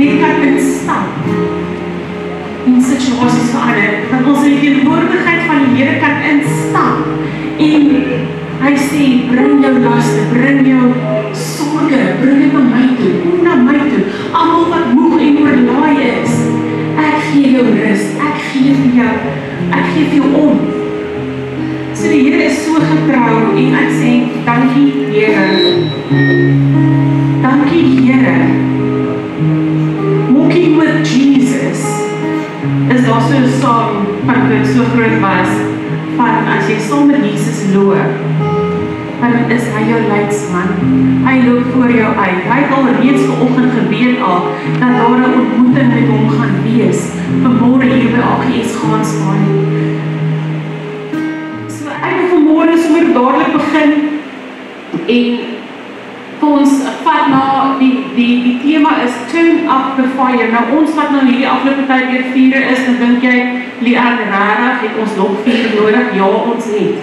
net kan instap en situasies verander, dat ons in die teenwoordigheid van die Here kan instap en hy sê, bring jou laste, bring jou sorge, bring dit na my toe, kom na my toe, almal wat moeg en oorlaai is, ek gee jou rus, ek gee vir jou om. So die Here is so getrou en ek sê, dankie Here. Dankie Here. Walking with Jesus is daar so 'n song van wat so groot was, van as jy saam met Jesus loop, dan is hy jou leidsman. Hy loop voor jou uit. Hy het al reeds vanoggend geweet al, dat daar 'n ontmoeting met hom gaan wees, vanmôre hier by AGS gaan staan. So ek wil vanmôre sommer dadelik begin, en vir ons vat na, die tema is Turn Up the Fire. Nou ons wat nou hierdie afgelope tyd weer vier is, dan dink jy, Leanne, rarig, het ons nog 4 nodig? Ja, ons het.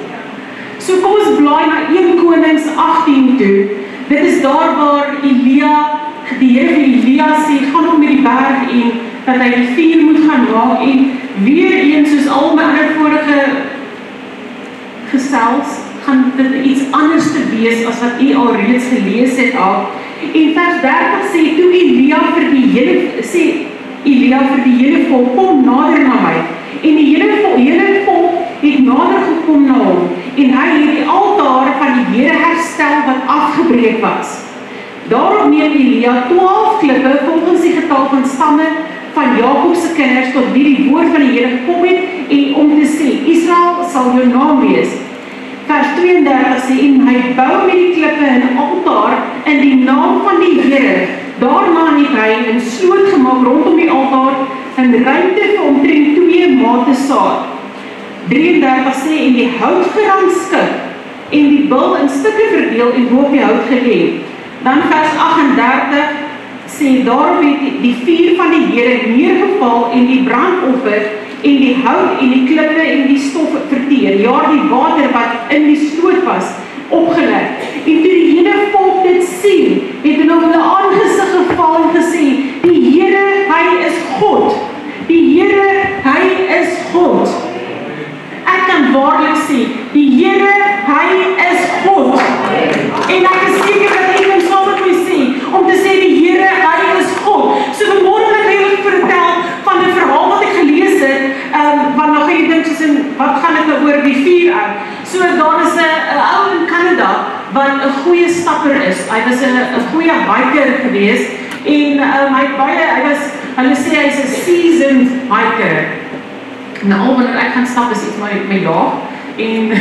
So kom ons blaai na 1 Konings 18 toe. Dit is daar waar Elia, die Here vir Elia sê, gaan op met die berg en dat hy die vuur moet gaan maak, en weer eens soos al my ander vorige gesels, gaan dit iets anders te wees as wat u al reeds gelees het al. En vers 30 sê, toe Elia vir die hele volk, kom nader na my. En die hele volk het nader gekom na hom, en hy het die altaar van die Here herstel wat afgebreek was. Daarop neem Elia 12 klippe volgens die getal van stamme van Jakob se kinders, tot wie die woord van die Here gekom het, en om te sê, Israel sal jou naam wees. Vers 32 sê, en hy bou met die klippe 'n altaar in die naam van die Here. Daarna het hy 'n sloot gemaak rondom die altaar, 'n ruimte vir omtrent 2 mate saad. 33 sê, en die hout gerangskik, en die bil in stukke verdeel en bo op die hout gelê. Dan vers 38 sê, daarop het die vuur van die Here neergeval en die brandoffer en die hout en die klippe en die stof verteer. Ja, die water wat in die sloot was, opgelek. En toe die hele volk dit sien, het hulle op hulle aangesig geval en gesê, die Here, hy is God. Die Here, hy is God. Ek kan waarlik sê, die Here, hy is God. En ek is seker dat ek saam met my sê, om te sê die Here, hy is God. So vanmôre wil ek julle vertel van 'n verhaal wat ek gelees het, want nou gaan jy dink soos in, wat gaan dit nou oor die vuur uit? So daar is 'n ou in Canada wat 'n goeie stapper is. Hy was 'n goeie hiker gewees, en hulle sê hy's 'n seasoned hiker. Nou, wanneer ek gaan stap is iets my laag, en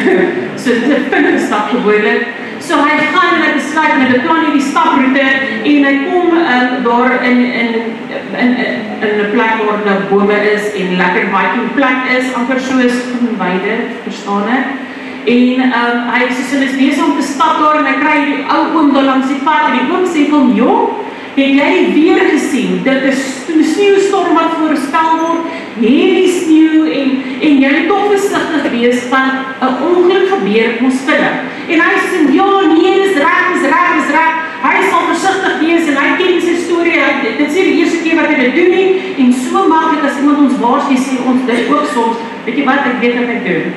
so dit is 'n vinnige stap gewoonlik. So hy gaan en hy besluit met 'n plan hierdie staproete, en hy kom daar in 'n plek waar daar bome is en lekker hiking plek is, amper soos Groenweide, verstaan ek? En hy is besig om te stap daar, en hy kry die ou oom daar langs die pad, en die oom sê vir hom, jong, het jy die weer gesien? Dit is 'n sneeustorm wat voorspel word, hierdie sneeu, en jy moet tog versigtig wees, want 'n ongeluk gebeur ons vinnig. En hy sê, ja, nee, dis reg. Hy sal versigtig wees, en hy ken sy storie, dit sê die eerste keer wat hy dit doen nie, en so maklik as iemand ons waarsku, sê ons dit ook soms, weet jy wat, ek weet wat ek doen.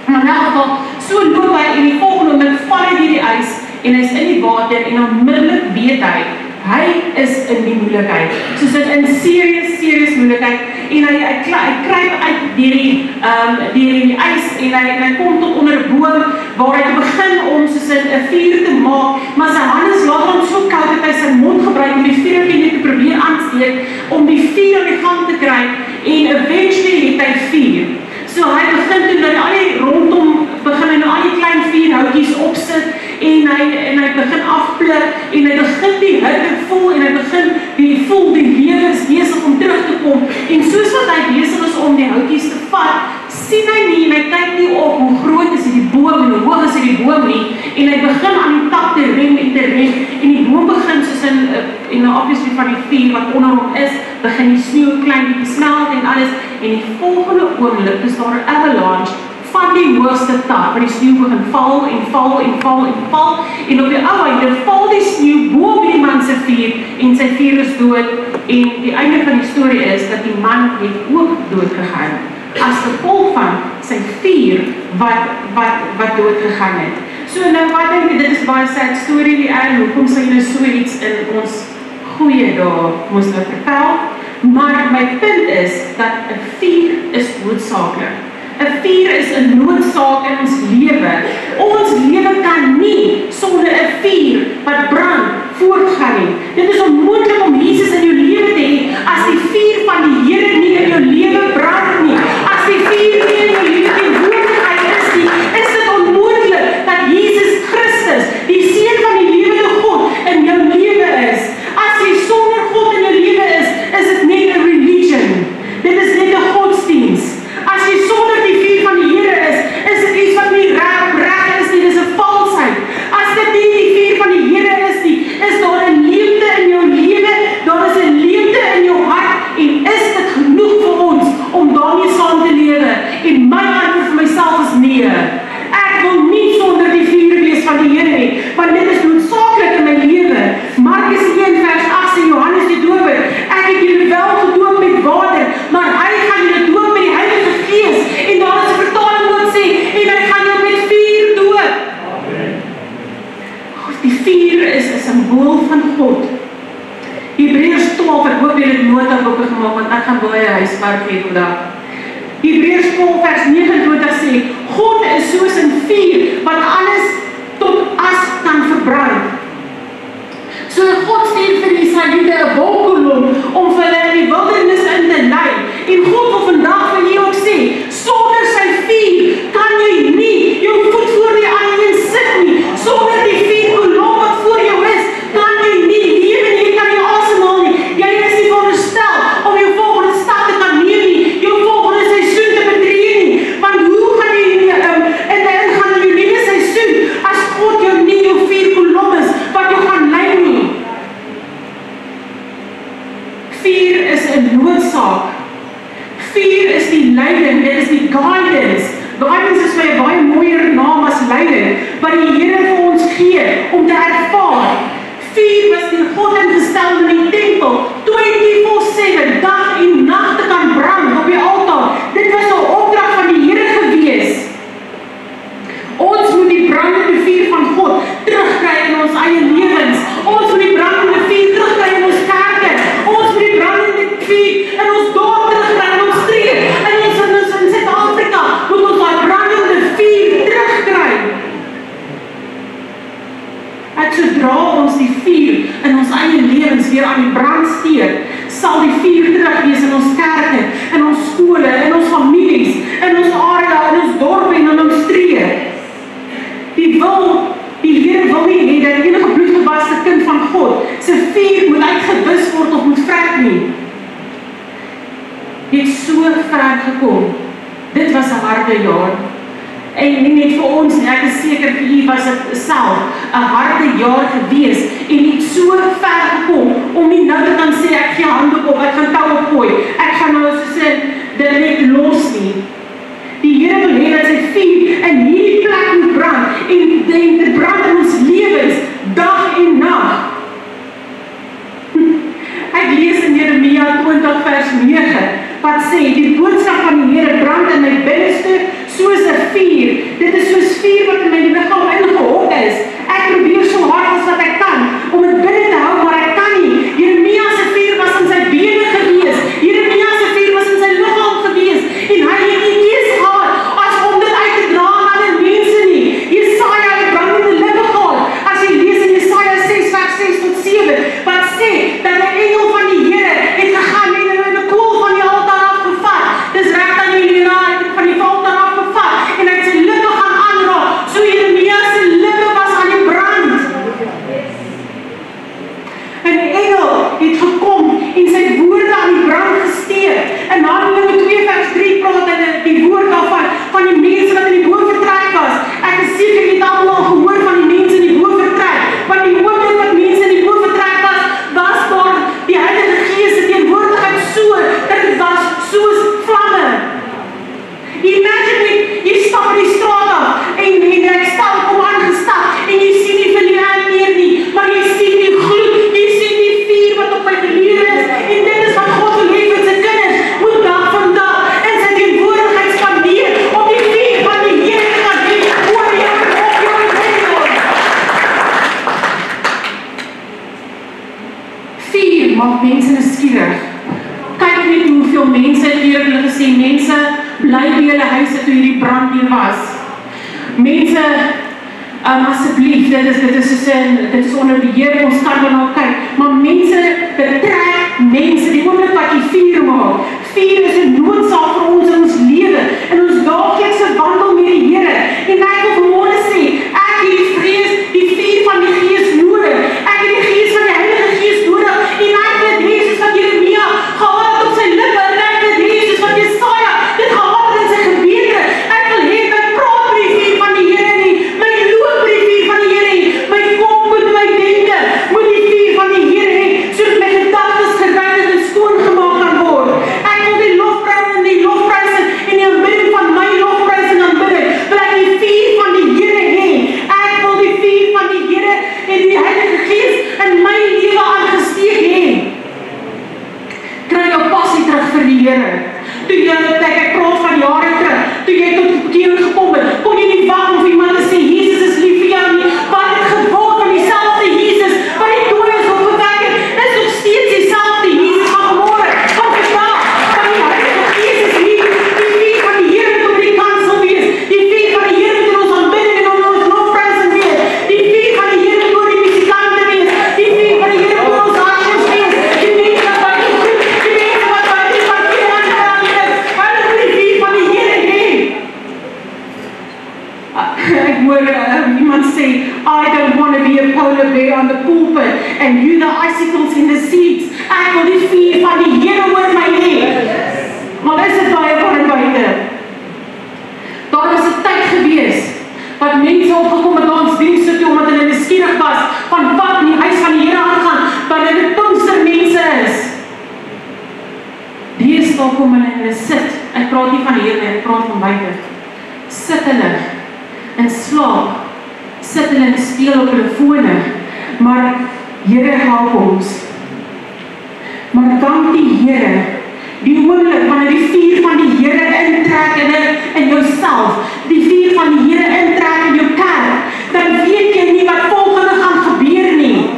Maar in elk geval, so loop hy, en die volgende oomblik val hy deur die ys, en hy is in die water, en onmiddellik weet hy is in die moeilikheid, soos in serious moeilikheid, en hy kruip uit deur die ys, en hy kom tot onder 'n boom, waar hy begin om soos 'n vuur te maak, maar sy hande is later so koud dat hy sy mond gebruik om die vuurtjie te probeer aansteek, om die vuur aan die gang te kry, en eventually het hy vuur. So hy begin toe dat al die rondom begin hy nou al die klein vuurhoutjies opsit, en hy begin afpluk, en hy begin die hitte voel, en hy begin voel die lewe is besig om terug te kom, en soos wat hy besig is om die houtjies te vat, sien hy nie, en hy kyk nie op hoe groot is die boom, en hoe hoog is die boom nie, en hy begin aan die tak te rem, en die boom begin soos en obviously van die vuur wat onder hom is, begin die sneeu klein te smelt en alles, en die volgende oomblik is daar 'n avalanche van die hoogste tak, waar die sneeu begin val en val en val en val, en op die ou einde val die sneeu bo op die man se vuur, en sy vuur is dood, en die einde van die storie is, dat die man het ook dood gegaan, as gevolg van sy vuur, wat dood gegaan het. So nou, wat denk jy, dit is baie sad story die einde, hoekom sal jy so iets in ons goeie dae moes nou vertel, maar my punt is, dat 'n vuur is noodsaaklik. 'n Vuur is 'n noodsaak in ons lewe. Ons lewe kan nie sonder 'n vuur wat brand voortgaan nie. Dit is onmoontlik om Jesus in jou lewe te hê as die vuur van die Here nie in jou lewe brand nie. As die vuur nie in jou lewe teenwoordigheid is nie, is dit onmoontlik dat Jesus Christus, die Seun van die lewende God, in jou lewe is. As jy sonder God in jou lewe is dit net 'n religion. Dit is net 'n godsdienst. As jy sonder die vuur van die Here is dit iets wat nie reg is nie, dis 'n valsheid. As dit nie die vuur van die Here is nie, is daar 'n leemte in jou lewe, daar is 'n leemte in jou hart, en is dit genoeg vir ons om daarmee saam te lewe? En my antwoord vir myself is nee. Ek wil nie sonder die vuur wees van die Here nie, want dit is noodsaaklik in my lewe. Markus 1 vers 8 sê Johannes die Doper, ek het julle wel gedoop met water, maar hy gaan julle doop met die Heilige Gees, en daar is 'n vertaling wat sê, en hy gaan jou met vuur doop. Die vuur is 'n simbool van God. Hebreërs 12, ek hoop jy het notaboeke gemaak, want ek gaan baie huiswerk hê vandag. Hebreërs 12 vers 29 sê, God is soos 'n vuur, wat alles tot as kan verbrand. So God stuur vir die Israeliete 'n wolkkolom, om vir hulle in die wildernis in te lei, en God wil vandag vir jou ook sê, sonder sy vuur, kan jy nie jou voet voor die ander een sit nie, sonder die vuurkolom wat voor jou is, kan jy nie lewe nie, jy kan nie asemhaal nie, jy is nie veronderstel om jou volgende stap te kan neem nie, jou volgende seisoen te betree nie, want hoe gaan jy ingaan in jou nuwe seisoen, as God jou nie jou vuurkolom is, wat jou gaan lei nie. Vuur is 'n noodsaak. Vuur is die leiding, dit is die guidance. Guidance is vir 'n baie mooier naam as leiding, wat die Here vir ons gee, om te ervaar. Vuur was deur God ingestel in die tempel, 24/7, dag en nag te kan brand op die altaar. Dit was 'n opdrag van die Here gewees. Ons moet die brandende vuur van God terugkry in ons eie lewens. Ons moet die brandende vuur terugkry in ons kerke. Ons moet die brandende vuur in ons dorp terugkry, in ons streek, in Suid-Afrika, moet ons daai brandende vuur terugkry. En sodra ons die vuur in ons eie lewens weer aan die brand steek, sal die vuur terug wees in ons kerke, in ons skole, in ons families, in ons area, in ons dorp en in ons streek. Die Here wil nie hê dat enige bloedgewaste kind van God se vuur moet uitgewis word of moet vrek nie. Jy het so ver gekom. Dit was 'n harde jaar. En nie net vir ons nie, ek is seker vir u was dit self 'n harde jaar gewees, en jy het so ver gekom om nie nou te kan sê ek gee hande op, ek gaan tou opgooi, ek gaan nou soos dit net los nie. Die Here wil hê dat sy vuur in hierdie plek moet brand, en dit brand in ons lewens, dag en nag. Ek lees in Jeremia 20 vers 9, wat sê, die boodskap van die Here brand in my binneste, soos 'n vuur. Dit is soos vuur wat in my liggaam ingehok is. Ek probeer so hard as wat ek kan, om dit binne te hou, maar ek kan nie. Jeremia se vuur was in sy bene gewees, Jeremia se vuur was in sy liggaam gewees, en hy het nie keus gehad, as om dit uit te dra aan ander mense nie. Jesaja het brandende lippe gehad, as jy lees in Jesaja 6 vers 6 tot 7, wat sê, dat die engel van die Here het gegaan en in 'n koel van die altaar afgevat. Dis reg dat jy van die altaar afgevat, en hy het sy lippe gaan aanraak, so Jeremia se lippe was aan die brand. maak mense nuuskierig. Kyk net hoeveel mense het hier hulle gesê, mense bly by julle huise toe hierdie brand hier was. Mense, asseblief, dit is onder beheer, ons kan dan nou kyk, maar mense betrek mense, die oomblik wat jy vuur maak. Vuur is 'n noodsaak vir ons in ons lewe, in ons daaglikse wandel met die Here. En ek wil vanmôre sê, ek het die vuur van die Gees nodig. Ek het die Gees van die Heilige Gees nodig. En ek weet Jesus wat Jeremia gehad het op sy lippe, en ek weet Jesus wat Jesaja dit gehad het in sy gebede. Ek wil hê dat praat met die vuur van die Here nie, my loop met die vuur van die Here nie, my kop moet my denke, moet die vuur van die Here hê, sodat my gedagtes gereinig en skoon gemaak kan word. Ek wil die lofprys en die aanbidding van my lofprys en aanbidding, wil ek die vuur van die Here hê. Ek wil die vuur van die Here en die Heilige Gees in my lewe aangesteek hê. Kry jou passie terug vir die Here. Toe jy, ek praat van jare terug, toe jy tot bekering gekom het, kon jy nie wag om vir iemand te sê, Jesus is lief vir jou nie, wat het geword van dieselfde Jesus, wat die dooies opgewek het, is nog steeds dieselfde Jesus van vanmôre, van vandag, van die Heilige Gees is hier, die vuur van die Here moet op die kansel wees, die vuur van die Here moet in ons aanbidding en ons lofprysing wees, die vuur van die Here moet oor die musikante wees, die vuur van die Here moet oor ons hartjies wees, die mense wat buite goed, die mense wat buite van die aangeraak is, hulle moet die vuur van die Here hê. Ek hoor iemand sê, I don't want to be a polar bear on the pulpit and you the icicles in the seats. Ek wil die vuur van die Here oor my hê. Maar is dit baie van buite? Daar was 'n tyd gewees wat mense opgekom het na ons dienste toe omdat hulle nuuskierig was van wat in die huis van die Here aangaan, wat hulle Pinkstermense is. Deesdae kom hulle en hulle sit. Ek praat nie van hier nie, ek praat van buite. Sit hulle in slaap, sit hulle en speel op hulle fone, maar Here help ons. Maar dank die Here, die oomblik wanneer die vuur van die Here intrek in jouself, die vuur van die Here intrek in jou kerk, dan weet jy nie wat volgende gaan gebeur nie.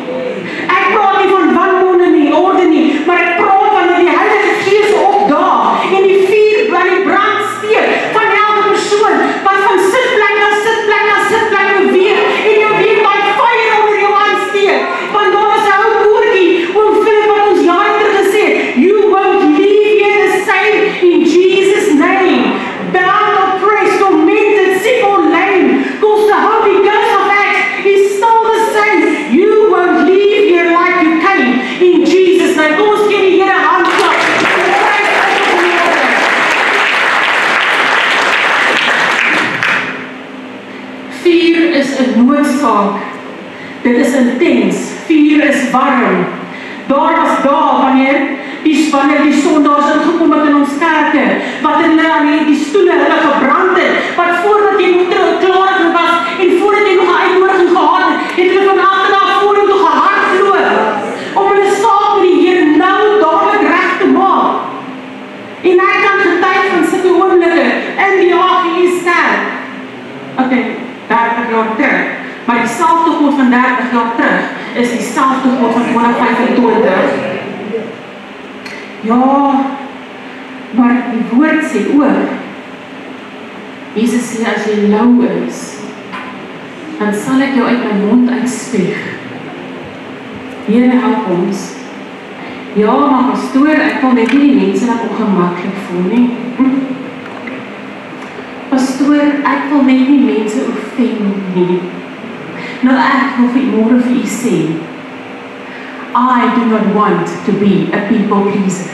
Ek praat nie van wanorde nie, orde nie, maar ek praat wanneer die Heilige Gees opdaag en die vuur by die brand steek van elke persoon wat van sitplek na sitplek na sitplek beweeg en jou weer daai vuur onder jou aansteek. Want daar is 'n ou koortjie, oom Philip wat ons jare terug gesê het, you won't leave here the same in Jesus' name. Bound, oppressed, tormented, sick or lame, because the Holy Ghost of Acts is still the same. You won't leave here like you came in Jesus' name. Kom ons gee die Here 'n handklap. Vuur is 'n noodsaak. Dit is intens. Vuur is warm. Daar was wanneer die sondaars ingekom het in ons kerke, wat hulle aan die stoele hulle gebrand het, wat voordat jy nog klaar was en voordat jy nog 'n uitnodiging gehad het hulle van agteraf vorentoe gehardloop om hulle saak met die Here nou dadelik reg te maak. En ek kan getuig van sulke oomblikke in die AGS kerk. Okay, 30 jaar terug. Maar dieselfde God van 30 jaar terug is dieselfde God van 2025. Ja, maar die woord sê ook, Jesus sê, as jy lou is, dan sal ek jou uit my mond uitspeeg. Here help ons. Ja, maar pastoor, ek wil net nie die mense wat ongemaklik voel nie. Pastoor, ek wil net nie mense offend nie. Nou ek wil môre vir u sê, I do not want to be a people pleaser.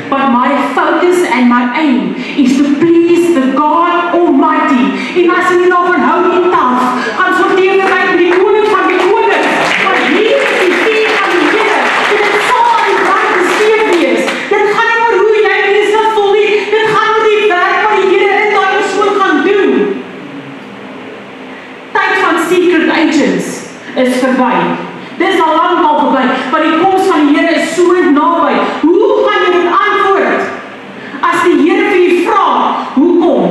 But my focus and my aim is to please the God Almighty. En as jy nou van hou nie taf, gaan sorteer jy met die koning van die konings. Maar hier is die vuur van die Here. Dit sal aan die brand gesteek wees. Dit gaan nie oor hoe jy mense voel nie. Dit gaan oor die werk wat die Here in daai persoon gaan doen. Tyd van secret agents is verby. Dis al lank al verby, maar die koms van die Here is so naby. Hoe gaan jy dit antwoord? As die Here vir jou vra, hoekom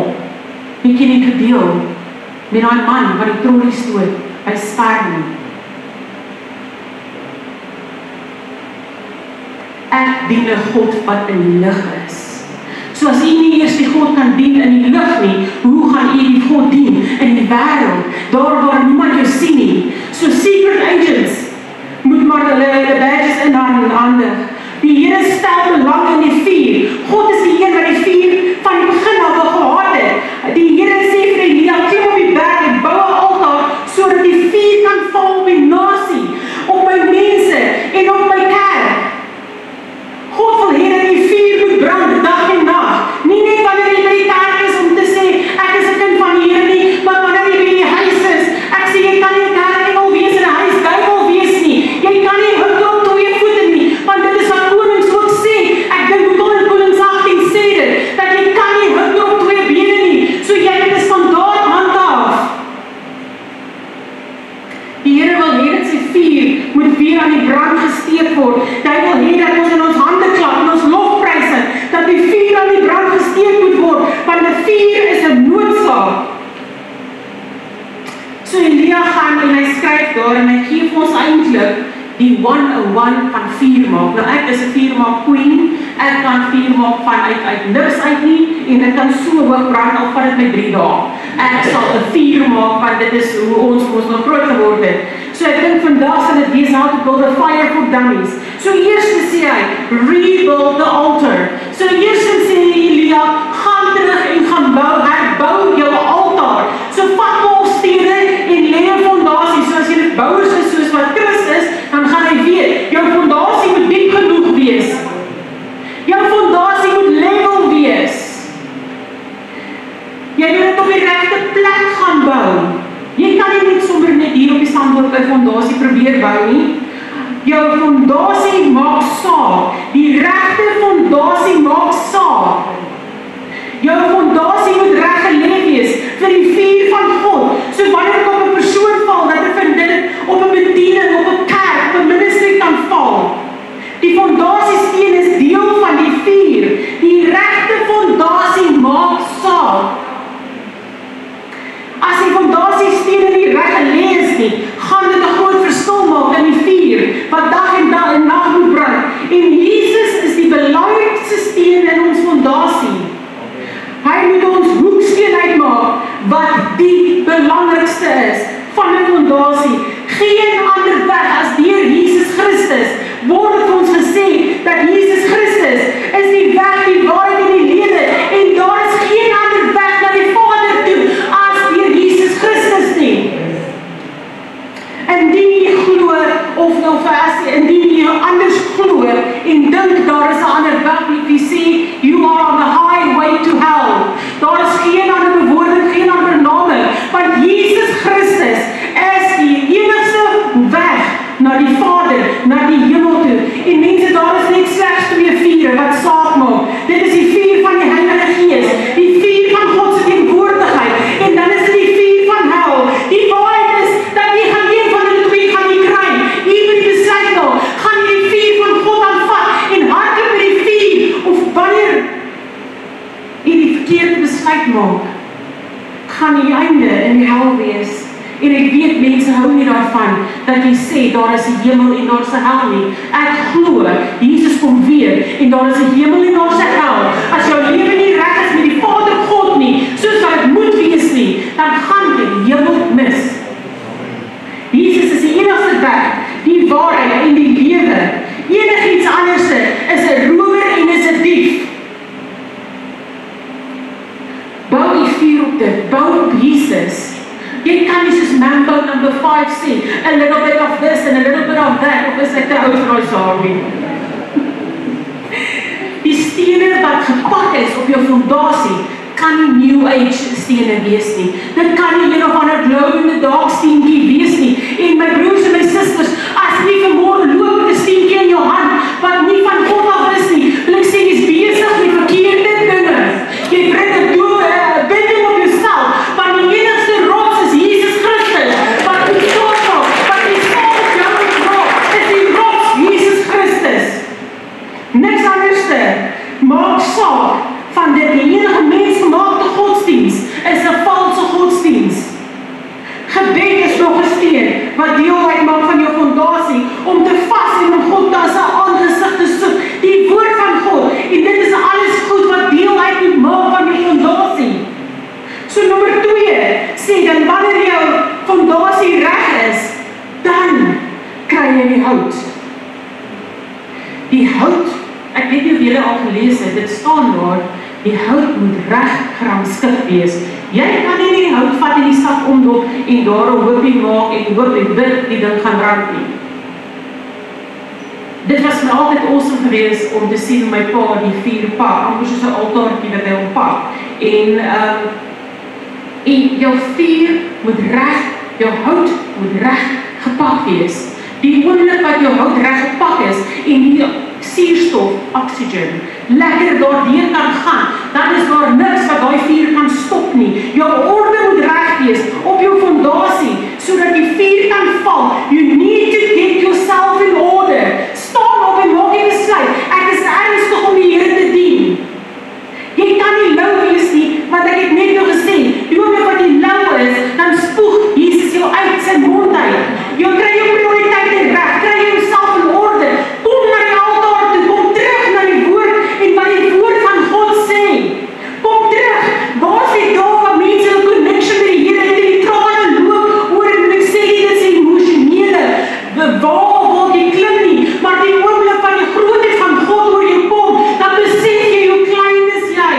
het jy nie gedeel met daai man wat die trollie stoot by Sperma? ek dien 'n God wat in die lig is. So as jy nie eers die God kan dien in die lig nie, hoe gaan jy die God dien in die wêreld, daar waar niemand jou sien nie? So secret agents moet maar hulle badges in handig. Die Here stel belang in die vuur. God is die een wat die vuur van die begin af gehad het. Die Here sê vir Elia, klim op die berg en bou 'n altaar sodat die vuur kan val op die nasie, op my mense en op my kerk. God wil hê dat die vuur moet brand dag en nag. Nie net wanneer jy by die kerk is om te sê ek is 'n kind van die Here nie, maar wanneer jy by die huis is. Ek sê jy kan nie 'n kerkengel wees en 'n huisduiwel wees nie. Jy kan nie huk op 2 voete nie, want dit is wat konings ook sê. Ek dink Koning Konings 18 sê dit, dat jy kan nie huk op 2 bene nie. So jy moet 'n standaard handhaaf. Die Here wil hê dat sy vuur moet weer aan die brand gesteek word. Hy wil hê dat ons in ons hande klap en ons lofpryse, dat die vuur aan die brand gesteek moet word, want die vuur is 'n noodsaak. So Elia gaan en hy skryf daar en hy gee vir ons eintlik die 101 van vuur maak. Nou ek is 'n vuur maak queen, ek kan vuur maak uit niks uit nie, en ek kan so hoog brand al van dit my 3 dae. Ek sal 'n vuur maak, want dit is hoe ons nog groot geword het. So ek dink vandag sal dit wees how to build a fire for dummies. So eers sê hy, rebuild the altar. So eers sê Elia, gaan terug en gaan herbou jou altaar. So vat stene en lê 'n fondasie. So as jy dit bouers is soos wat Christus, dan gaan hy weet, jou fondasie moet diep genoeg wees. Jou fondasie moet level wees. Jy moet dit op die regte plek gaan bou. Jy kan nie net sommer net hier op die sandbord 'n fondasie probeer bou nie. Jou fondasie maak saak. Die regte fondasie maak saak. Jou fondasie moet reg gelê wees vir die vuur van God. So wanneer ek op 'n persoon val, dat ek vind dit op 'n bediening, op 'n kerk, op 'n ministry kan val. Die fondasiesteen is deel van die vuur. Die regte fondasie maak saak. As die fondasiesteen nie reg gelê is nie, gaan dit 'n groot verskil maak in die vuur wat dag en nag moet brand. En Jesus is die belangrikste steen in ons fondasie. Hy moet ons hoeksteen uitmaak wat die belangrikste is van 'n fondasie. Geen ander weg as deur Jesus Christus. Word dit ons gesê dat Jesus Christus is die weg, die waarheid en die lewe, en daar is geen ander weg na die Vader toe as deur Jesus Christus nie. Indien jy glo indien jy anders glo en dink daar is 'n ander weg, jy sê you are on the highway to hell. Daar is geen ander bewoording, geen ander name, want Jesus Christus is die enigste weg na die Vader, na die hemel toe. En mense, daar is net slegs 2 vure wat saak maak. Dit is die vuur van die Heilige Gees, die vuur van God se teenwoordigheid, en dan is dit die vuur van hel. Die waarheid is dat jy gaan een van die 2 gaan jy kry. Hier by die besluit nou, gaan jy die vuur van God aanvat en hardloop met die vuur, of wanneer jy die verkeerde besluit maak, gaan die einde in die hel wees. En ek weet mense hou nie daarvan dat jy sê daar is 'n hemel en daar is 'n hel nie. Ek glo Jesus kom weer en daar is 'n hemel en daar is 'n hel. As jou lewe nie reg is met die Vader God nie, soos wat dit moet wees nie, dan gaan jy die hemel mis. Jesus is die enigste weg, die waarheid en die lewe. Enigiets anders is 'n rower en is 'n dief. Bou die vuur op dit, bou op Jesus. Jy kan nie soos Mambo number 5 sê, a little bit of this and a little bit of that, of is ek te oud vir my saam nie. Die stene wat gepak is op jou fondasie, kan nie New Age stene wees nie. Dit kan nie een of ander glow in the dark steentjie wees nie. En my broers en my susters, as jy vanmôre loop met 'n steentjie in jou hand, wat nie van God af is nie, wil ek sê jy's besig met verkeerde dinge. Jy bring 'n binding op jouself, want die enigste rots is Jesus Christus, wat die sorg, wat die sorg jou rots, is die rots Jesus Christus. Niks anderste, maak saak van dit. Die enige mensgemaakte godsdiens is 'n valse godsdiens. Gebed is nog 'n steen wat deel uitmaak van jou fondasie om te vas hout, ek weet nie of julle al gelees het, dit staan daar, die hout moet reg gerangskik wees. Jy kan nie die hout vat en die sak omdop en daar 'n hoopie maak en hoop en bid die ding gaan brand nie. Dit was my altyd awesome geweest om te sien my pa die vuur pak, amper soos 'n altaartjie wat hy oppak. En jou vuur moet reg, jou hout moet reg gepak wees. Die oomblik wat jou hout reg gepak is en die suurstof, oxygen, lekker daardeur kan gaan, dan is daar niks wat daai vuur kan stop nie. Jou orde moet reg wees op jou fondasie, sodat die vuur kan val. You need to get yourself in order. Staan op en maak 'n besluit. Ek is ernstig om die Here te dien. Jy kan nie lou wees nie, want ek het net nog gesê, die oomblik wat jy lou is, dan spoeg Jesus jou uit sy mond uit. Jy kry jou prioriteite reg, kry jouself in orde. Kom na die altaar toe, kom terug na die woord en wat die woord van God sê. Kom terug. Waar is die dag waar mense 'n connection met die Here het en die trane loop oor en ek sê dit is emosionele bewaar word jy klim nie, maar die oomblik van die grootheid van God oor jou kom, dan besef jy hoe klein is jy.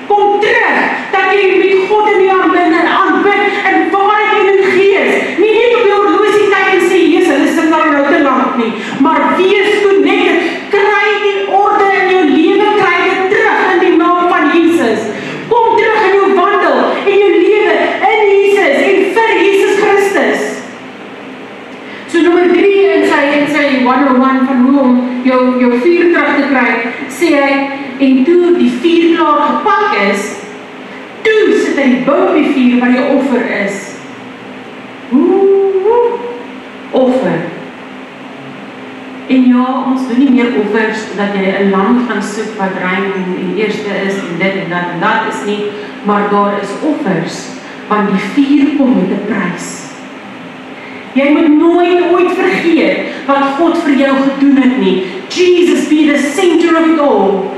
Kom terug, dat jy met God in die aanbid en waarheid en in gees. Nie net op jou horlosie kyk en sê, Jesus, hulle sit nou te lank nie, maar wees connected, kry die orde in jou lewe, kry dit terug in die naam van Jesus. Kom terug in jou wandel, in jou lewe, in Jesus en vir Jesus Christus. So nommer 3 in sy 101 van hoe om jou vuur terug te kry, sê hy, en toe die vuur klaar gepak is, toe sit hy die bou op die vuur wat die offer is. Offer. En ja, ons doen nie meer offers dat jy 'n lam gaan soek wat rein en eerste is en dit en dat is nie, maar daar is offers, want die vuur kom met 'n prys. Jy moet nooit ooit vergeet wat God vir jou gedoen het nie. Jesus be the center of it all.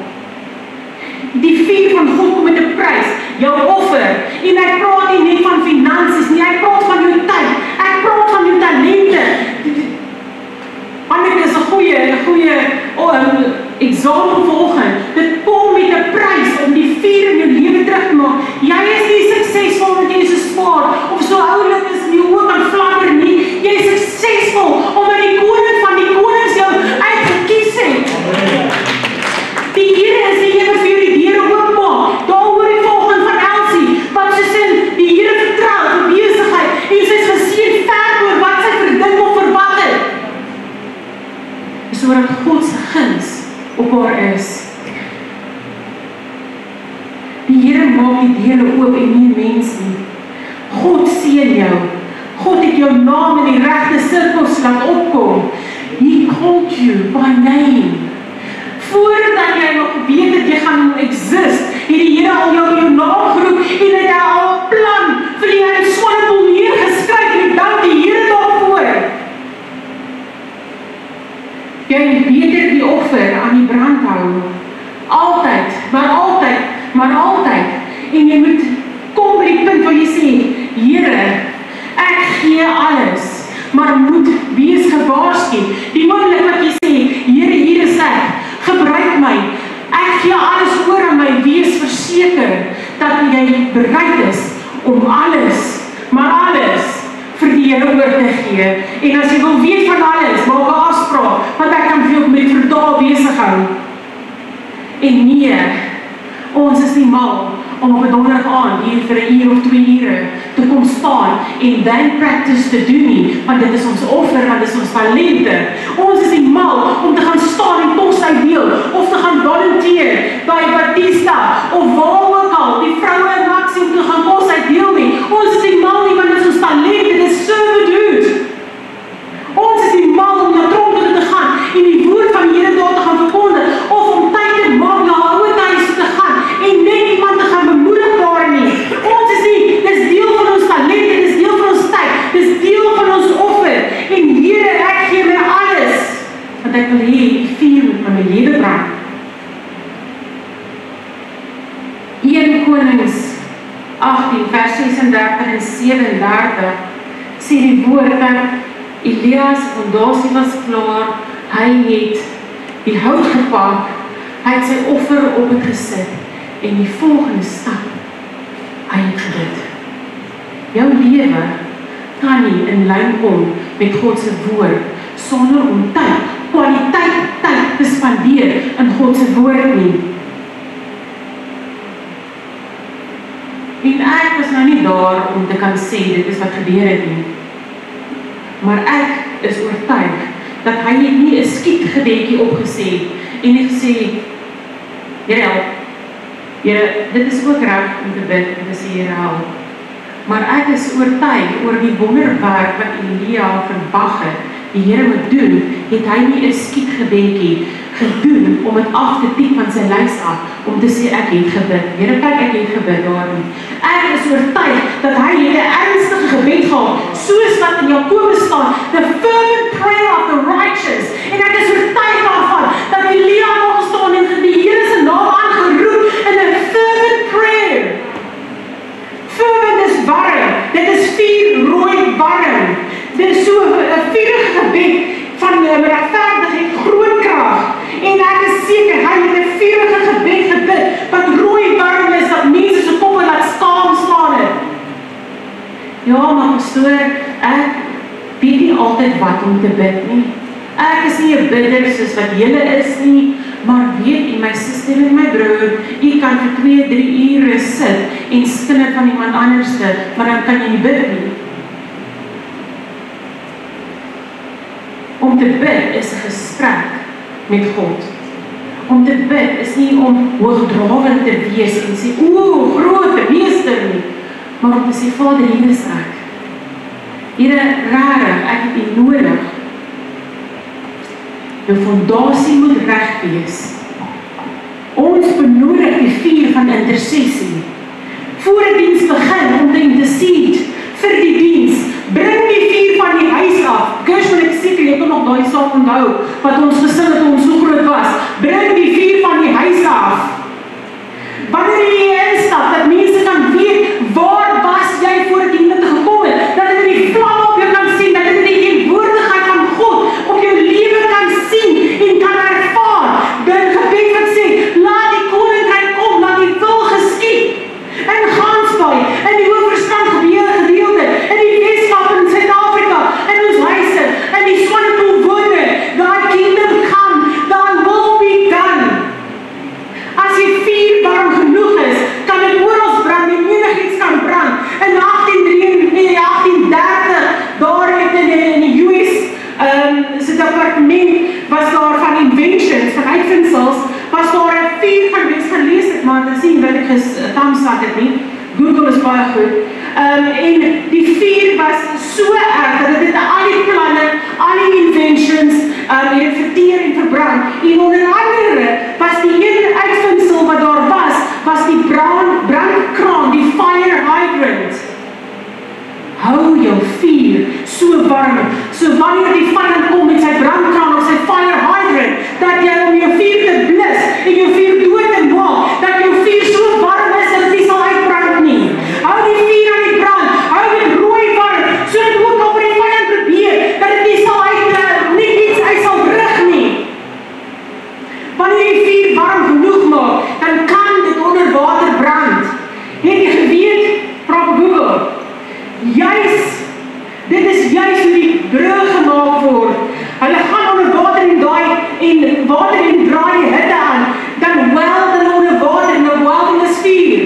Die vuur van God kom met 'n prys, jou offer. En ek praat nie net van finansies nie, ek praat van jou tyd, ek praat van jou talente. Dit is 'n goeie example vanoggend. Dit kom met 'n prys om die vuur in jou lewe terug te maak. Jy is nie suksesvol omdat jy so spaar of so oulik is en jou oë kan fladder nie. Jy is suksesvol omdat die koning van die konings jou uitgekies het. Die Here is die een wat vir jou die deure oopmaak. Daar hoor ek volgende van Elsie, wat sy sê, die Here vertrou vir besigheid en sy is geseën ver oor wat sy verdink of verwag het. Sodat God se guns op haar is. Die Here maak die deure oop en nie mens nie. God seën jou. God het jou naam in die regte sirkels laat opkom. He called you by name. Voordat jy nog weet dat jy gaan exist, het die Here al jou naam geroep en het hy al 'n plan vir jou in swaarpel neergeskryf en ek dank die Here daarvoor. Jy beter die offer aan die brand hou. Altyd, maar altyd. En jy moet kom by die punt waar jy sê, Here, ek gee alles, maar moet wees gewaarsku. Die oomblik wat jy sê, Here, hier is ek, gebruik my. Ek gee alles oor aan my, wees verseker dat jy bereid is om alles, maar alles vir die Here oor te gee. En as jy wil weet van alles, maak 'n afspraak, want ek kan vir jou met vertaal besig hou. En nee, ons is nie mal om op 'n donderdag aand hier vir 'n uur of 2 ure te kom staan en dan practice te doen nie, want dit is ons offer, want dit is ons talente. Ons is nie mal om te gaan staan en kos uitdeel, of te gaan volunteer by Batista, of waar ook al, die vroue in aksie om te gaan kos uitdeel nie. Ons is nie mal nie, want dit is ons talente, dit is servitude. Ons is nie mal om na tronk te gaan en die woord van die Here daar te gaan verkondig, of om tyd te maak na 'n ouer huis te gaan en net iemand te gaan bemoedig daar nie. Ons is nie, dis deel van ons talent, dis deel van ons tyd, dis deel van ons offer. En Here, ek gee my alles, want ek wil hê die vuur moet van my lewe brand. 1 Konings 18 vers 36 en 37 sê die woord dat Elia se fondasie was klaar, Hy het die hout gepak, hy het sy offer op het gesit, en die volgende stap, hy het gebid. Jou lewe kan nie in lyn kom met God se woord, sonder om kwaliteit tyd te spandeer in God se woord nie. En ek was nou nie daar om te kan sê, dit is wat gebeur het nie. Maar ek is oortuig, dat hy het nie 'n skietgebedjie opgesê, en het gesê, Here help, Here, dit is ook reg om te bid, en te sê, Here help. Maar ek is oortuig oor die wonderwerk wat Elia verwag het, die Here moet doen, het hy nie 'n skietgebedjie gedoen om het af te tik van sy lys af, om te sê ek het gebid. Here, kyk, ek het gebid daarin. Ek is oortuig dat hy het 'n ernstige gebed gehad, soos wat in Jakobus staan, the fervent prayer of the righteous. En ek is oortuig daarvan dat Elia nog gestaan en die Here se naam aangeroep in 'n fervent prayer. Fervent is warm, dit is vuur rooi warm. Dit is so 'n vurige gebed van regverdigheid, groot krag. En ek is seker, hy het 'n vurige gebed gebid, wat rooi warm is, dat mense se koppe laat skaam slaan het. Ja, maar pastoor, ek weet nie altyd wat om te bid nie. Ek is nie 'n bidder soos wat julle is nie, maar weet u, my suster en my broer, u kan vir 2-3 ure sit en skinder van iemand anderste, maar dan kan jy nie bid nie. Om te bid is 'n gesprek met God. Om te bid is nie om hoogdrawend te wees en sê, o, groot meester nie, maar om te sê, Vader, hier is ek. Here, rarig, ek het u nodig. Jou fondasie moet reg wees. Ons benodig die vuur van intersessie. Voor die diens begin om te intercede vir die diens. Bring die vuur van die huis af. Gershwin, ek seker, jy kan nog daai saak onthou, wat ons gesing het toe ons so groot was. Bring die vuur van die huis af. Wanneer jy instap, dat mense kan weet, waar was jy voor die diens te gekom het, dat hulle die vlam op jou kan sien, dat hulle die teenwoordigheid van God op jou lewe kan sien en kan ervaar. Dit gebed wat sê, laat die koninkryk kom, laat die wil geskied. In Gansbaai, in die Hoogverstand gedeelte, in die Weskaap in Suid-Afrika, in ons huise, in die Swanepoel woonde, thy kingdom come, thy will be done. As die vuur warm genoeg is, kan dit oral brand, en enigiets kan brand. In 1830, daar het in die US, se departement, was daar van inventions, van uitvindsels, was daar 'n vuur gaan wees, gelees het, maar te sien wat ek thumbs-up het nie, Google is baie goed, en die vuur was so erg, dat dit al die planne, al die inventions, het verteer en verbrand, en onder andere, was die ene uitvindsel wat daar was die brandkraan, die fire hydrant. Hou jou vuur so warm, so wanneer die vyand kom met sy brandkraan of sy fire hydrant, dat jy om jou vuur te blus en jou vuur dood te maak, dat jou vuur so warm is dat dit sal uitbrand nie. Hou die vuur aan die brand, hou dit rooi warm, so dat ook al die vyand probeer, dat dit nie sal hy sal rig nie. Wanneer die vuur warm genoeg maak, dan kan dit onder water brand. Het jy geweet, Prof. Google, dit is juist hoe die brug gemaak word. Hulle gaan onder water en draai die hitte aan, dan weld hulle onder water en dan welding is vuur.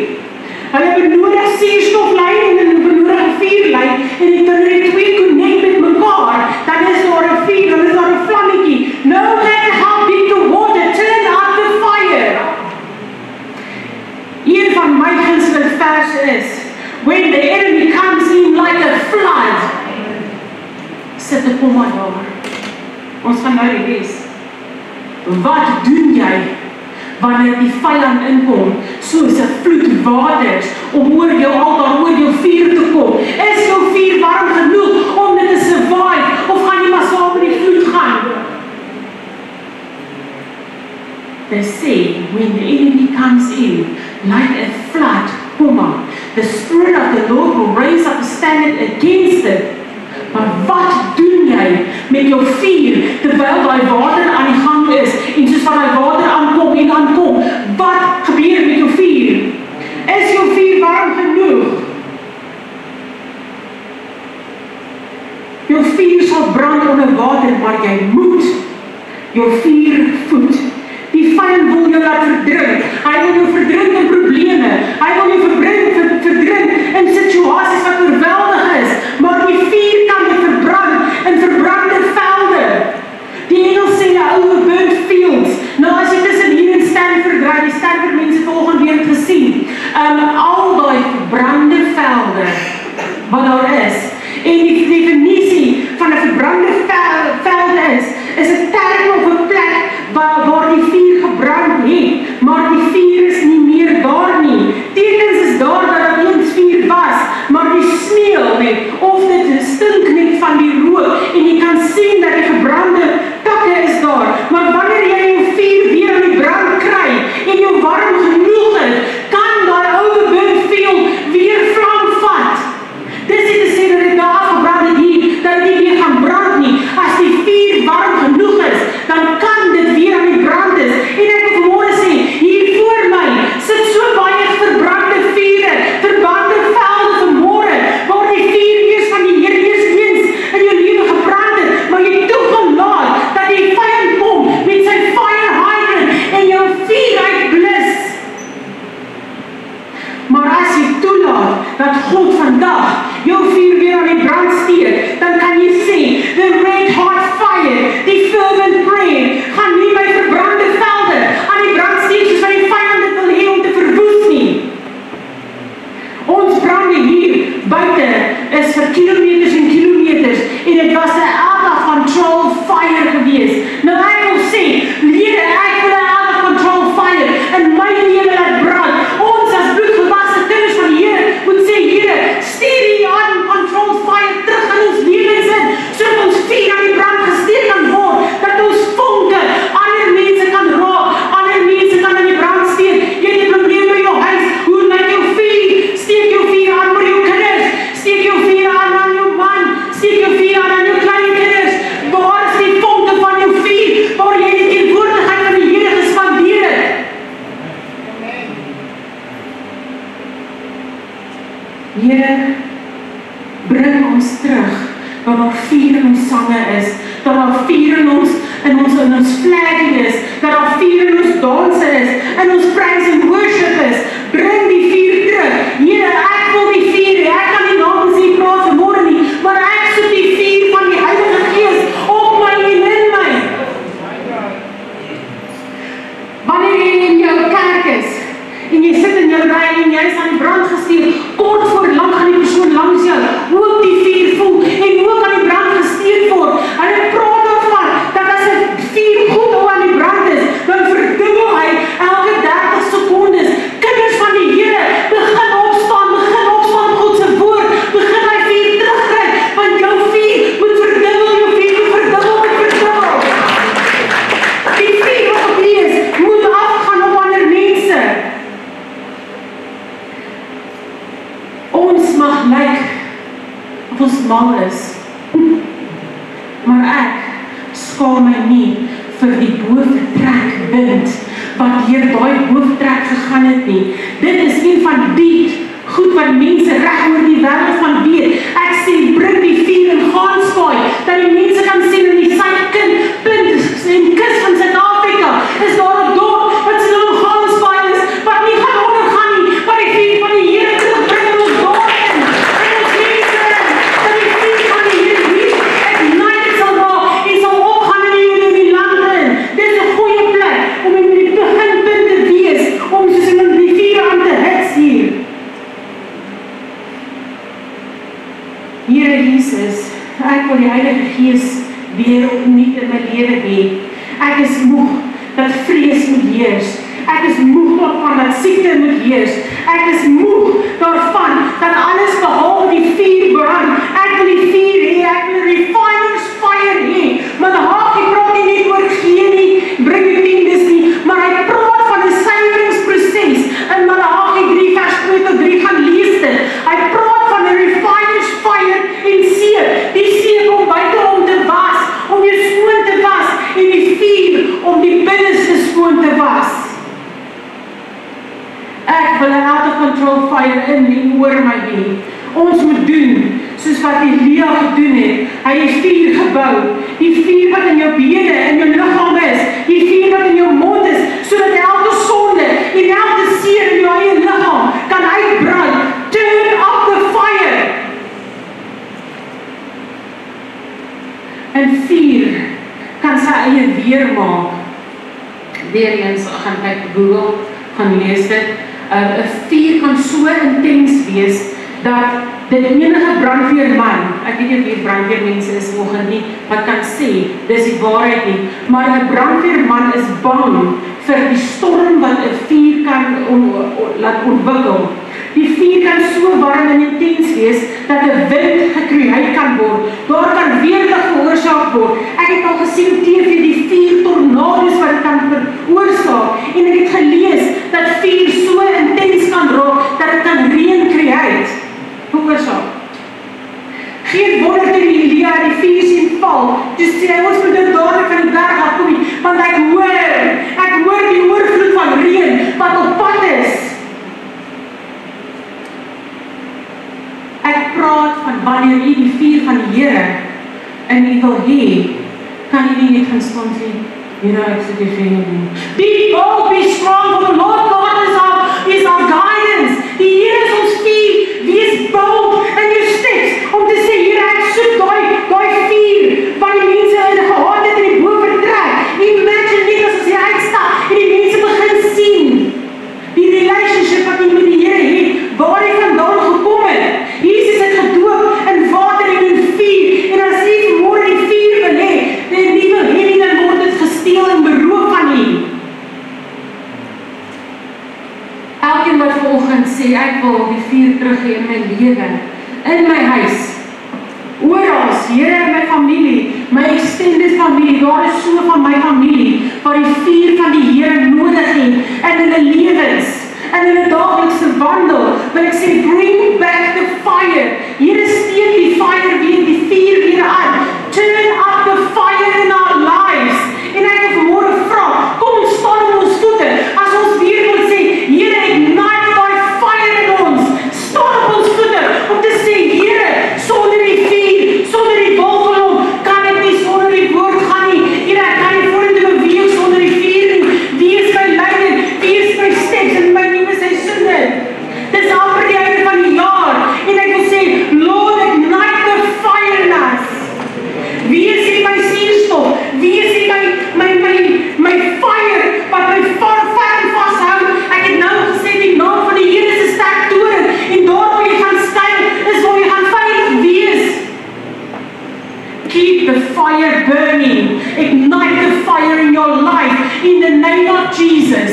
Hulle benodig suurstoflyn en hulle benodig vuurlyn en die twee connect met mekaar, dan is daar 'n vuur, dan is daar 'n vlammetjie. No matter how big the water, turn up the fire. Een van my gunsteling verse is, when the enemy comes in like a flood, sit 'n komma daar. Ons gaan nou lees. Wat doen jy wanneer die vyand inkom, soos 'n vloed waters, om oor jou altaar, oor jou vuur te kom? Is jou vuur warm genoeg om dit te survive, of gaan jy maar saam met die vloed gaan? They say, when the enemy comes in, like a flood, the Spirit of the Lord will raise up a standard against it. Maar wat doen jy met jou vuur, terwyl daai water aan die gang is, en soos wat daai water aankom en aankom, wat gebeur met jou vuur? Is jou vuur warm genoeg? Jou vuur sal brand onder water, maar jy moet jou vuur voed. Die vyand wil jou laat verdrink. Hy wil jou verdrink in probleme. Hy wil jou verdrink in situasies wat oorweldig is. Maar die vuur kan jy verbrand in verbrande velde. Die Engels sê overburnt fields. Nou as jy tussen hier in Stanford ry, die Stanford mense volgende week gesien, al daai verbrande velde wat daar is. En die definisie van 'n verbrande velde is 'n term of 'n plek waar die vuur gebrand het, maar die vuur is nie meer daar nie. Tekens is daar dat dit eens vuur was, maar die sneeu net, of dit stink net van die rook, en jy kan sien dat die gebrande takke is daar. Maar wanneer jy jou vuur weer aan die brand kry, en jou warm genoeg is, kan daai overburnt field weer vlam vat. Dis nie te sê dat dit daar gebrand het hier, dat dit nie weer gaan brand nie. As die vuur warm genoeg is, dan kan dit weer aan die brand is. En ek wil vanmôre sê, hier voor my sit so baie verbrande vure, verbrande velde vanmôre, waar die vuur eers van die Here eers eens in jou lewe gebrand het, maar jy toegelaat dat die vyand kom met sy fire hydrant en jou vuur uitblus. Maar as jy toelaat dat God vandag jou vuur weer aan die brand steek, dan kan jy sê, the red hot fire, die fervent prayer, gaan nie by verbrande velde aan die brand steek soos wat die vyand dit wil hê om te verwoes nie. Ons brande hier buite is vir kilometers en kilometers, en dit was 'n out of control fire gewees. Nou ek wil sê, Here, ek wil 'n out of control fire in my lewe laat brand. Ons as bloedgewasse kinders van die Here moet sê, Here, stuur die out of control fire terug in ons lewens in, sodat ons vuur aan die brand gesteek kan word, dat ons vonke ander mense kan raak, ander mense kan aan die brand steek. Jy het 'n probleem by jou huis, hoe lyk jou vuur? Steek jou vuur aan vir jou kinders, steek jou vuur aan jou man, steek jou vuur aan jou kleinkinders. Waar is die vonke van jou vuur, waar jy die teenwoordigheid van die Here gespandeer het? Here, bring ons terug, dat daar vuur in ons sange is, dat daar vuur in ons flagging is, dat daar vuur in ons danse is, in ons praise and worship is. Bring die vuur terug. Here, ek wil die vuur, ek kan nie namens U praat vanmôre nie, maar ek soek die vuur van die Heilige Gees op my en in my. Wanneer jy in jou kerk is, en jy sit in jou ry en jy is aan die brand gesteek, kort voor lank gaan die persoon langs jou ook die vuur voel en ook aan die brand gesteek word. Hulle praat daarvan dat as 'n vuur goed aan die brand is, dan verdubbel hy elke 30 sekondes. Kinders van die Here, begin opstaan God se woord, begin hy vuur terugkry, want jou vuur moet verdubbel, jou vuur moet verdubbel. Die vuur wat op U is, moet afgaan op ander mense. Ons mag lyk of ons mal is, maar ek skaam my nie vir die boeftrek wind wat deur daai boeftrek gegaan het nie. Dit is een van die goed wat mense reg oor die wêreld van weet. Ek sê, bring die vuur in Gansbaai, dat die mense kan sien in die suidpunt en kus van Suid-Afrika is daar 'n dorp wat se naam Gansbaai is, wat nie gaan ondergaan nie, maar die vuur van die Here terugbring in ons dorp in ons mense, dat die vuur van die Here hier ignite sal raak en sal opgaan in die land in. Dit is 'n goeie plek om in die beginpunt te wees, om soos in die vuur aan te hits hier. Here Jesus, ek wil die Heilige Gees weer opnuut in my lewe hê. Ek is moeg dat vrees moet heers. Ek is moeg daarvan dat siekte moet heers. Ek is moeg daarvan dat alles behalwe die vuur brand. Ek wil die vuur hê, ek wil die refiner's fire hê. Maar Haggai praat nie net oor gee nie, bring die tiendes nie, maar hy praat van 'n suiweringsproses. In Haggai 3 vers 2 tot 3 gaan lees dit. Hy praat van 'n refiner's fire en see. Die see kom buite om te was, om te was. Ek wil 'n out of control fire in en oor my hê. Ons moet doen soos wat Elia gedoen het. Hy het vuur gebou. Die vuur wat in jou bene, in jou liggaam is, die vuur wat in jou mond is, sodat elke sonde en elke seer in jou eie liggaam kan uitbrand. Turn up the fire. En vuur kan sy eie weer maak. Weereens gaan kyk Google, gaan lees dit. 'n Vuur kan so intens wees dat dit enige brandweerman, ek weet nie wie brandweermense is vanoggend nie, wat kan sê, dis die waarheid nie, maar 'n brandweerman is bang vir die storm wat 'n vuur kan laat ontwikkel. Die vuur kan so warm en intens wees dat 'n wind gecreëer kan word. Daar kan weerlig veroorsaak word. Ek het al gesien op TV die 4 tornado's wat dit kan veroorsaak en ek het gelees dat vuur so intens kan raak dat dit kan reën creëer. Veroorsaak. Geen wonder toe Elia die vuur sien val. Dis sê hy ons moet dit dadelik van die berg af kom, want ek hoor die oorvloed van reën wat op pad is. Ek praat van wanneer jy die vuur van die Here in u wil hê, kan jy nie net gaan staan sê, Here, ek sê die vuur nie. Be bold, be strong, for the Lord God is our guidance. Die Here is ons vuur, wees bold in your steps, om te sê, Here, ek soek daai vuur, van die mense in gehad het in die boventrek. Imagine net as jy uitstap, en die mense begin sien, die relationship wat jy met die Here het, waar jy vandaan gekom het. Jesus het gedoop in water en in vuur, en as jy vanmorgen die vuur wil hê, en nie wil hê nie, dan word dit gesteel en beroof van jy. Elkeen wat vanoggend sê, ek wil die vuur terug hê in my lewe, in my huis, oral, Here, in my familie, my extended familie, daar is so van my familie, waar die vuur van die Here nodig het, in hulle lewens, en in 'n daaglikse wandel, wil ek sê, bring back the fire. Here, steek die fire weer, die vuur weer aan. Turn up the fire in our lives. En ek wil vanmorgen vra, kom ons staan op ons voete, as ons weer wil sê, Here, ignite die fire in ons. Staan op ons voete, om te sê, Here, sonder die vuur, sonder die wolkkolom, kan ek nie sonder die woord gaan nie. Here, ek kan nie vorentoe beweeg sonder die vuur nie. Wie is my leider? Wie is my steps in my nuwe seisoene? Dis amper die einde van die jaar. En ek wil sê, Lord, ignite the fire in us. Wie is hier my suurstof? Wie is hier my fire, wat my ver vasthou? Ek het nou gesê, die naam van die Here is 'n sterk toren, en daar waar jy gaan skuil, is waar jy gaan veilig wees. Keep the fire burning. Ignite the fire in your life, in the name of Jesus.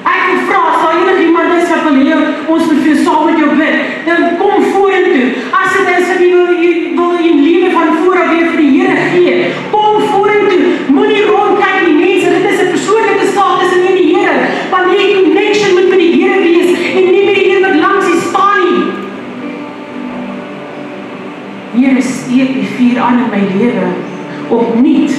Ek wil vra, sal enige iemand is wat wil hê, ons moet vir saam met jou bid, dan kom vorentoe. As dit is wat jy wil jy lewe van voor af weer vir die Here gee, kom vorentoe. Moenie rondkyk die mense, dit is 'n persoonlike saak tussen jy en die Here, want jy connection moet met die Here wees, en nie met die Here wat langs jy staan nie. Here, steek die vuur aan in my lewe, opnuut.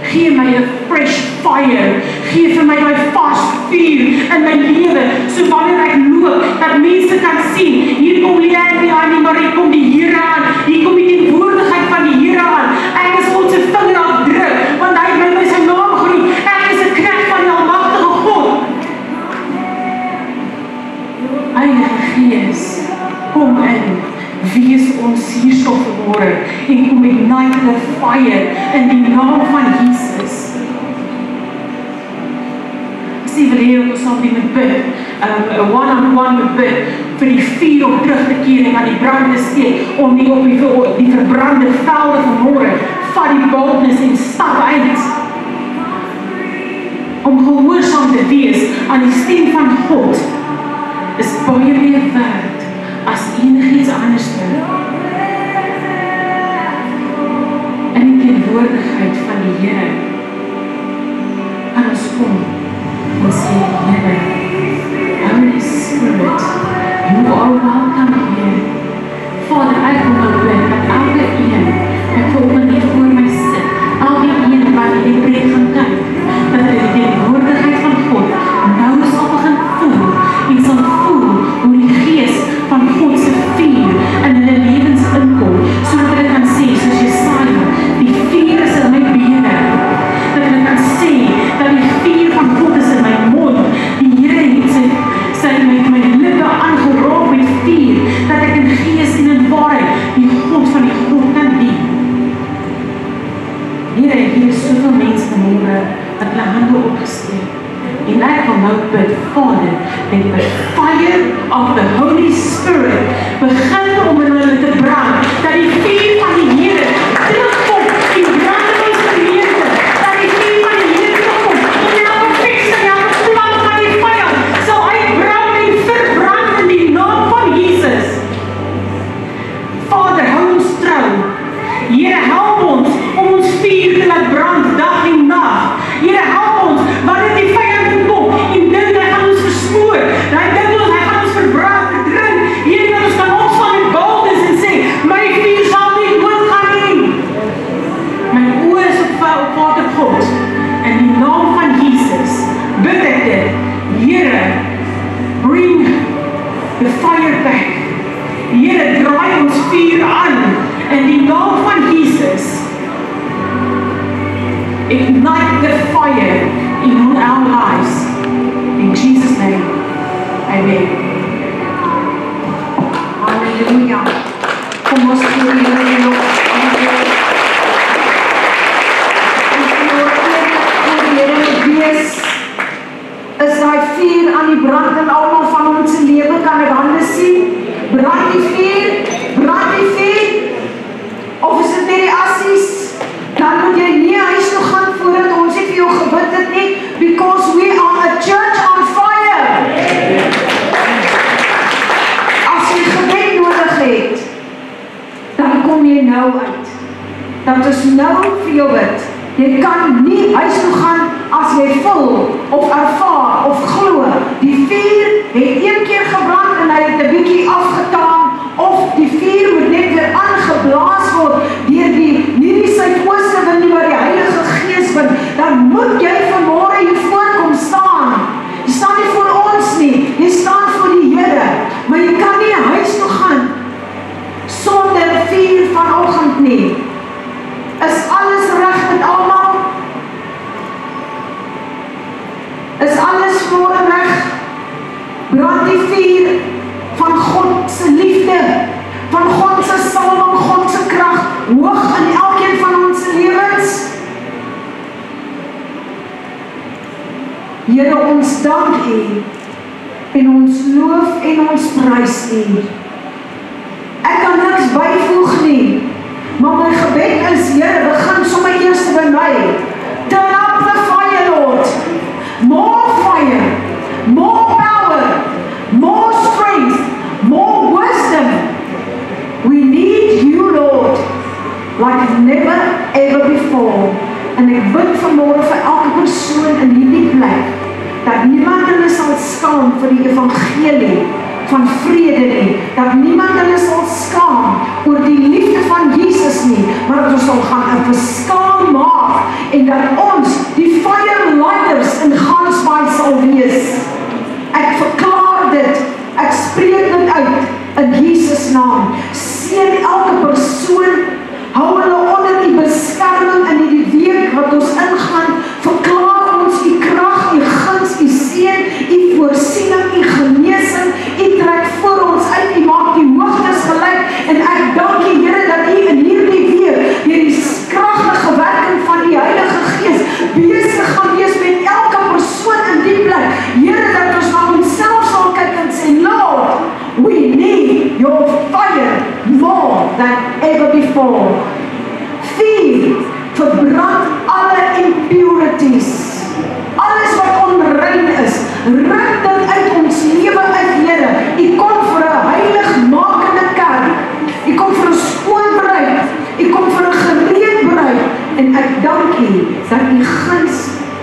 Gee my 'n fresh fire, gee vir my die vast vuur in my lewe, so wanneer ek loop, dat mense kan sien, hier kom Leanne aan, maar hier kom die Here aan, hier kom die teenwoordigheid van die Here aan, ek is God se vinger afdruk, want hy het my sy naam geroep, ek is 'n knegt van die almagtige God. Heilige Gees, kom in, wees ons suurstof vanmorgen, en kom ignite the fire in die naam van Jesus. Ek wil hê ons sal met bid, one-on-one met bid, vir die vuur om terug te keer en aan die brand te steek, om nie op die verbrande velde vanmorgen, vat die boldness en stap uit. Om gehoorsaam te wees aan die stem van God, is baie meer werd as enigiets anders doen. In die teenwoordigheid van die Here kan ons kom en sê, Here, Holy Spirit, you are welcome here. Vader, ek kom nou bid, dat elke een, ek wil nie voor my sit, elke een wat die preek gaan kyk, dat die het hulle hande opgesteek. En ek wil nou bid, Vader, met the fire of the Holy Spirit begin om in hulle te brand, dat die vuur van die Here terugkom en brand in ons gemeente, dat die vuur van die Here terugkom en elke vesting, elke plan van die vyand sal uitbrand en verbrand in die naam van Jesus. Vader, hou ons trou. Here, help ons om ons vuur te laat brand dag en nag. Here, help ons wanneer die vyand kom en dink hy gaan ons versmoor. Hy dink hy gaan ons verbrand, verdrink. Here, dat ons kan opstaan met boldness en sê, my vuur sal nie doodgaan nie. My oë is op Vader God. In die naam van Jesus bid ek dit. Here, bring the fire back. Here, draai ons vuur aan. In die naam van Jesus, ignite the fire in our lives. In Jesus' name, amen. Halleluja. Kom ons voor die Here nog. Ons voor die Here wees, is daai vuur aan die brand in almal van ons lewe, kan ek hande sien? Brand die vuur, brand die vuur. Of is dit net die assies? Dan moet jy nie huis toe gaan voordat ons nie vir jou gebid het nie, because we are a church on fire. As jy gebed nodig het, dan kom jy nou uit. Dat is nou vir jou bid. Jy kan nie huis toe gaan as jy voel of ervaar of glo. Die vuur het een keer gebrand en hy het 'n bietjie afgetaan, of die vuur moet net weer aangeblaas word deur nie die suidooste wind nie, maar die Heilige Gees wind. Dan moet jy vanmôre hier voorkom staan. Jy staan nie voor ons nie, jy staan voor die Here. Maar jy kan nie huis toe gaan sonder vuur vanoggend nie. Is alles reg met almal? Is alles môre reg? Brand die vuur van God se liefde, van God se salwing, God se krag, hoog in elkeen van ons lewens. Here, ons dank U en ons loof en ons prys U. Ek kan niks byvoeg nie, maar my gebed is, Here, begin sommer eers by my. Turn up the fire, Lord. More fire, more power, more strength, more wisdom. We need You, Lord, like never ever before. En ek bid vanmôre vir elke persoon in hierdie plek, dat niemand hulle sal skaam vir die evangelie van vrede nie, dat niemand hulle sal skaam oor die liefde van Jesus nie, maar dat ons sal gaan 'n verskaal maak en dat ons die firelighters in Gansbaai sal wees. Ek verklaar dit, ek spreek dit uit in Jesus naam. Seën elke persoon, hou hulle onder die beskerming in hierdie week wat ons ingaan. Verklaar ons U krag, U guns, U seën, U voorsiening, U genesing. U trek voor ons uit, U maak die hoogtes gelyk. En ek dank U, Here, dat U in hierdie week deur die kragtige werking van die Heilige Gees besig gaan wees met elke persoon in die plek. Here, dat ons na onsself sal kyk en sê, Lord, we need Your fire more than ever before. Vuur, verbrand alle impurities. Alles wat onrein is, ruik dit uit ons lewe uit, Here. U kom vir 'n heiligmakende kerk. U kom vir 'n skoon bruid. U kom vir 'n gereed bruid. En ek dank U dat U guns,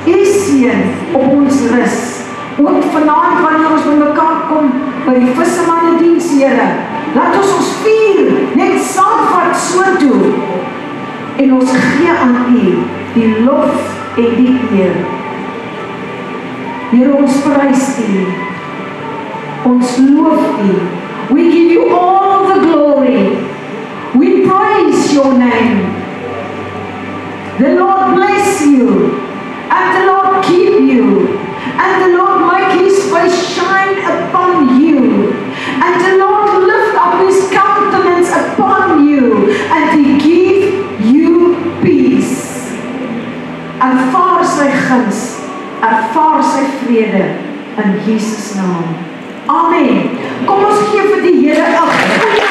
U seën op ons rus. Ook vanaand wanneer ons by mekaar kom by die vissemanne-diens, Here, laat ons vuur net saamvat so toe. En ons gee aan U die lof en die eer. Here, ons prys U. Ons loof U. We give You all the glory. We praise Your name. The Lord bless You, and the Lord keep You, and the Lord make His face shine upon You, and the Lord lift up His countenance upon You, and He give you peace. And ervaar sy guns, ervaar sy vrede in Jesus naam. Amen. Kom ons gee vir die Here 'n